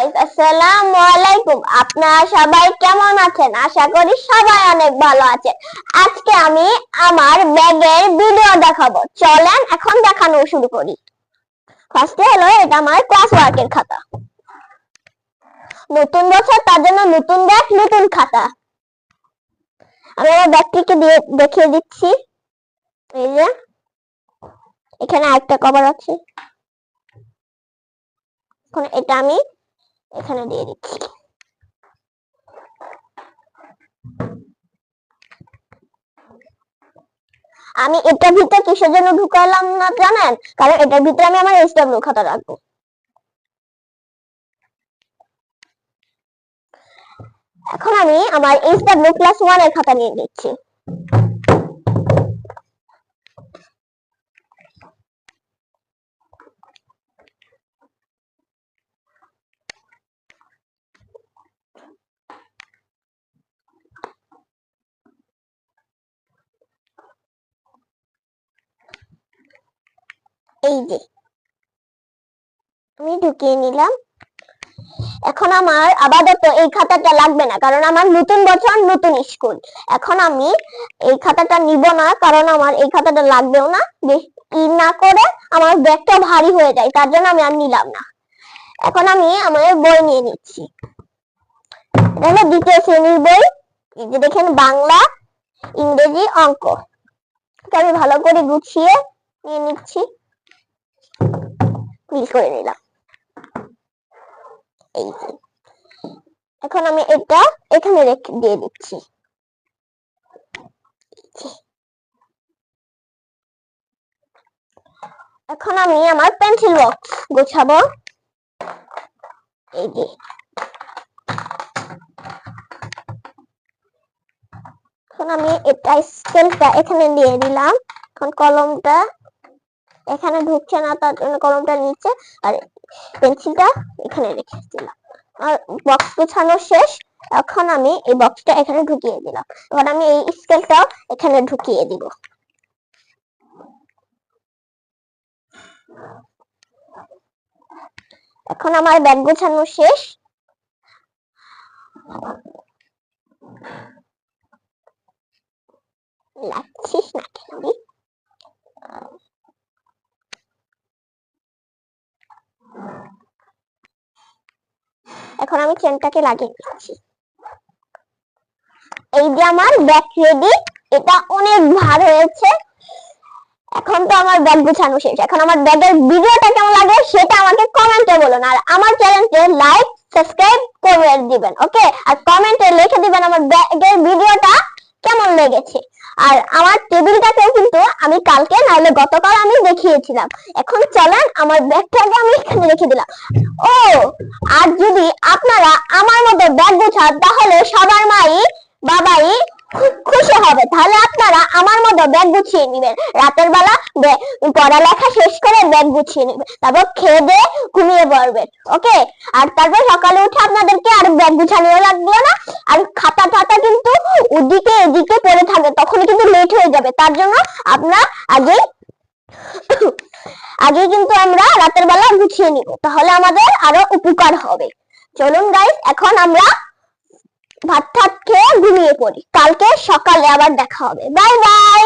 Guys, আসসালামু আলাইকুম। আপনারা সবাই কেমন আছেন? আশা করি সবাই অনেক ভালো আছেন। আজকে আমি আমার ব্যাগের ভিডিও দেখাবো। চলেন এখন দেখানো শুরু করি। ফার্স্টে হলো এটা আমার ক্লাস ওয়ার্কের খাতা। নতুন বছর, তার জন্য নতুন ব্যাগ, নতুন খাতা। আমি আমার ব্যাগটিকে দিয়ে দেখিয়ে দিচ্ছি। এই যে এখানে আরেকটা কভার আছে। এখন এটা আমি এখানে দিয়ে দিচ্ছি। আমি এটার ভিতরে কিসের জন্য ঢুকালাম না জানেন? কারণ এটার ভিতরে আমি আমার এসডব্লিউ খাতা রাখবো। এখন আমি আমার এসডব্লিউ ক্লাস 1 এর খাতা নিয়ে নিচ্ছি। এই যে আমি ঢুকিয়ে নিলাম। এখন আমার আপাতত এই খাতাটা লাগবে না, কারণ আমার নতুন বছর নতুন স্কুল। এখন আমি এই খাতাটা নিব না, কারণ আমার এই খাতাটা লাগবেও না। ই না করে আমার ব্যাগটা ভারী হয়ে যায়, তার জন্য আমি আর নিলাম না। এখন আমি আমার বই নিয়ে নিচ্ছি। এটা হলো দ্বিতীয় শ্রেণীর বই। এই যে দেখেন, বাংলা, ইংরেজি, অঙ্ক। আমি ভালো করে গুছিয়ে নিয়ে নিচ্ছি, করে নিলাম। এই যে এখন আমি এটা এখানে রেখে দিয়ে দিচ্ছি। এখন আমি আমার পেন্সিল বক্স গোছাবো। এই যে এখন আমি এটা স্কেলটা এখানে দিয়ে দিলাম। এখন কলমটা এখানে ঢুকছে না, তার জন্য কলমটা নিচে আর পেন্সিলটা এখানে রেখে দিলাম। আর বক্স গোছানো শেষ। এখন আমি এই বক্সটা এখানে ঢুকিয়ে দিলাম। এবার আমি এই স্কেলটাও এখানে ঢুকিয়ে দিব। এখন আমার ব্যাগ গোছানো শেষ। লাগছিস না কেন? এখন আমি চেনটাকে লাগিয়ে দিচ্ছি। এই যে আমার ব্যাগ রেডি। এটা অনেক ভালো হয়েছে। এখন তো আমার ব্যাগ গোছানো শেষ। এখন আমার ব্যাগের ভিডিওটা কেমন লাগে সেটা আমাকে কমেন্টে বলুন, আর আমার চ্যানেলকে লাইক সাবস্ক্রাইব করে দিবেন। ওকে, আর কমেন্টে লিখে দিবেন আমার ব্যাগের ভিডিওটা কেমন লেগেছে। আর আমার টেবিলটাকেও কিন্তু আমি কালকে নাহলে গতকাল আমি দেখিয়েছিলাম। এখন চলেন আমার ব্যাগটাকে আমি এখানে রেখে দিলাম। ও, আর যদি আপনারা আমার মতো ব্যাগ গোছান তাহলে সবার মাই বাবাই খুব খুশি হবে। তাহলে আপনারা আমার মতো ব্যাগ গুছিয়ে নেবেন। রাতের বেলা পড়ালেখা শেষ করে ব্যাগ গুছিয়ে নেবেন, তারপর খেয়ে দিয়ে ঘুমিয়ে পড়বেন। ওকে, আর তারপর সকালে উঠে আপনাদেরকে আর ব্যাগ গুছানোও লাগবে না। আর খাতা টাতা কিন্তু ওদিকে এদিকে পড়ে থাকে, তখন কিন্তু লেট হয়ে যাবে। তার জন্য আপনার আগে কিন্তু আমরা রাতের বেলা গুছিয়ে নিব, তাহলে আমাদের আরো উপকার হবে। চলুন গাইস, এখন আমরা ভাত খেয়ে ঘুমিয়ে পড়ি। কালকে সকালে আবার দেখা হবে। Bye bye.